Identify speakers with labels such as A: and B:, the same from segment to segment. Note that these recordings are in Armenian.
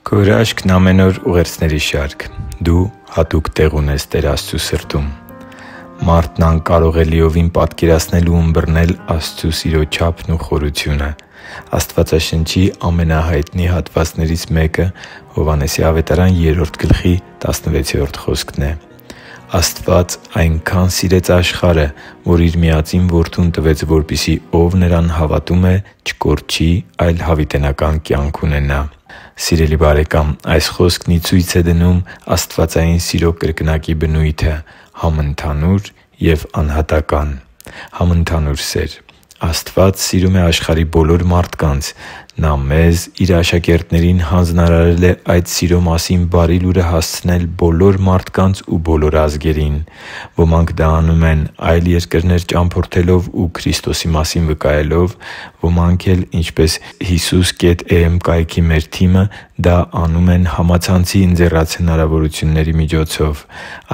A: Քո հրաշքն ամեն օր ուղերձների շարք։ Դու հատուկ տեղ ունես Տեր Աստծու սրտում։ Մարդն անկարող է լիովին պատկերացնել ու ըմբռնել Աստծու սիրո չափն ու խորությունը։ Աստվածաշնչի ամենահայտնի հատվածներից մեկը Հովհաննեսի ավետարան 3:16 խոսքն է. «Աստված այնքան սիրեց աշխարհը, որ իր միածին Որդուն տվեց, որպեսզի ով նրան հավատում է, չկորչի, այլ հավիտենական կյանք ունենա»։ Սիրելի՛ բարեկամ, այս խոսքն ի ցույց է դնում աստվածային սիրո կրկնակի բնույթը՝ համընդհանուր և անհատական։ Համընդհանուր սեր։ Աստված սիրում է աշխարհի բոլոր մարդկանց։ Նա մեզ՝ Իր աշակերտներին, հանձնարարել է այդ սիրո մասին բարի լուրը հասցնել բոլոր մարդկանց ու բոլոր ազգերին։ Ոմանք դա անում են այլ երկրներ ճամփորդելով ու Քրիստոսի մասին վկայելով, ոմանք էլ, ինչպես Հիսուս.am կայքի մեր թիմը, դա անում են համացանցի ընձեռած հնարավորությունների միջոցով։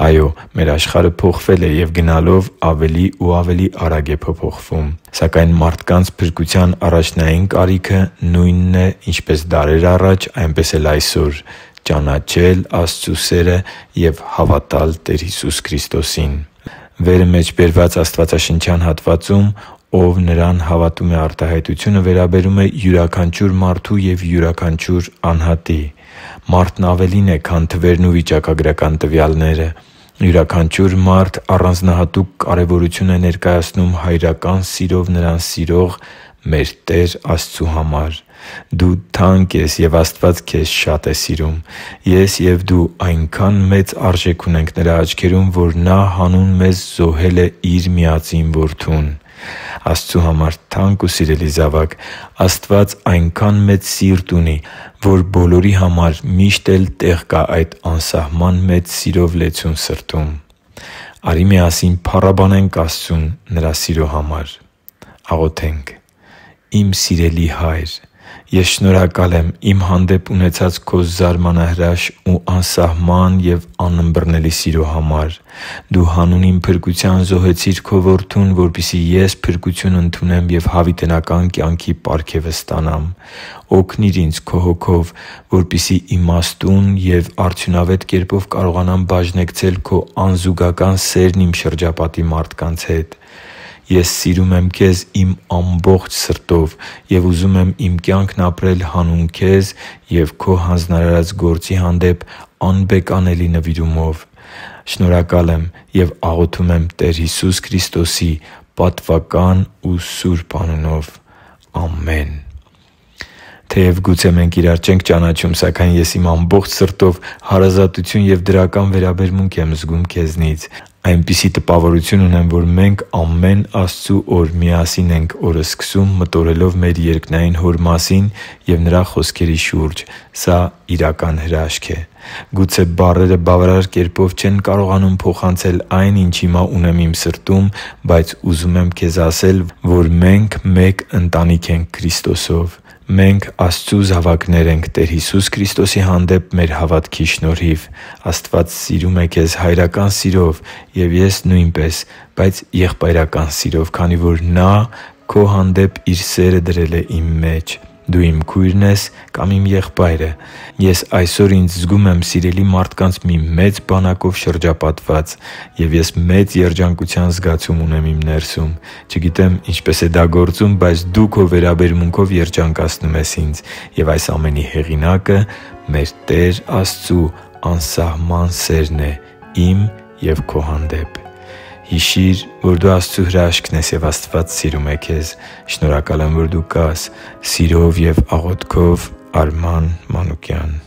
A: Այո, մեր աշխարհը փոխվել է և գնալով ավելի ու ավելի արագ է փոփոխվում։ Սակայն մարդկանց փրկության առաջնային կարիքը նույնն է, ինչպես դարեր առաջ, այնպես էլ այսօր՝ ճանաչել Աստծու սերը և հավատալ Տեր Հիսուս Քրիստոսին։ Վերը մեջ բերված աստվածաշնչյան հատվածում «Ով նրան հավատում է» արտահայտությունը վերաբերում է յուրաքանչյուր մարդու և յուրաքանչյուր անհատի։ Մարդն ավելին է, քան թվերն ու վիճակագրական տվյալները։ Յուրաքանչյուր մարդ առանձնահատուկ կարևորություն է ներկայացնում հայրական սիրով նրան սիրող մեր Տեր Աստծու համար։ Դու թանկ ես, և Աստված քեզ շատ է սիրում։ Ես և դու այնքան մեծ արժեք ունենք Նրա աչքերում, որ Նա հանուն մեզ զոհել է Իր միածին Որդուն։ Աստծու համար թանկ ու սիրելի՛ զավակ, Աստված այնքան մեծ սիրտ ունի, որ բոլորի համար միշտ էլ տեղ կա այդ անսահման մեծ սիրով լեցուն սրտում։ Արի միասին փառաբանենք Աստծուն Նրա սիրո համար։ Աղոթենք. «Իմ սիրելի Հա՛յր, ես շնորհակալ եմ իմ հանդեպ ունեցած Քո զարմանահրաշ ու անսահման և անըմբռնելի սիրո համար։ Դու հանուն իմ փրկության զոհեցիր Քո Որդուն, որպեսզի ես փրկություն ընդունեմ և հավիտենական կյանքի պարգևը ստանամ։ Օգնի՛ր ինձ Քո Հոգով, որպեսզի իմաստուն և արդյունավետ կերպով կարողանամ բաժնեկցել Քո անզուգական սերն իմ շրջապատի մարդկանց հետ։ Ես սիրում եմ Քեզ իմ ամբողջ սրտով և ուզում եմ իմ կյանքն ապրել հանուն Քեզ և Քո հանձնարարած գործի հանդեպ անբեկանելի նվիրումով։ Շնորհակալ եմ և աղոթում եմ Տեր Հիսուս Քրիստոսի պատվական ու սուրբ անունով։ Ամեն»։ Թեև գուցե մենք իրար չենք ճանաչում, սակայն ես իմ ամբողջ սրտով հարազատություն և դրական վերաբերմունք եմ զգում Քեզնից։ Այնպիսի տպավորություն ունեմ, որ մենք ամեն Աստծու օր միասին ենք օրը սկսում մտորելով մեր երկնային Հոր մասին և Նրա խոսքերի շուրջ։ Սա իրական հրաշք է։ Գուցե բառերը բավարար կերպով չեն կարողանում փոխանցել այն, ինչ հիմա ունեմ իմ սրտում, բայց ուզում եմ քեզ ասել, որ մենք մեկ ընտանիք ենք Քրիստոսով։ Մենք Աստծու զավակներ ենք Տեր Հիսուս Քրիստոսի հանդեպ մեր հավատքի շնորհիվ։ Աստված սիրում է քեզ հայրական սիրով, և ես նույնպես, բայց եղբայրական սիրով, քանի որ Նա քո հանդեպ Իր սերը դրել է իմ մեջ։ Դու իմ քույրն ես կամ իմ եղբայրը։ Ես այսօր ինձ զգում եմ սիրելի մարդկանց մի մեծ բանակով շրջապատված, և ես մեծ երջանկության զգացում ունեմ իմ ներսում։ Չգիտեմ ինչպես է դա գործում, բայց դու քո վերաբերմունքով երջանկացնում ես ինձ, և այս ամենի հեղինակը մեր Տեր Աստծու անսահման սերն է իմ և քո հանդեպ։ Հիշի՛ր, որ դու Աստծո հրաշքն ես, և Աստված սիրում է քեզ։ Շնորհակալ եմ, որ դու կա՛ս։ Սիրով և աղոթքով Արման Մանուկյան։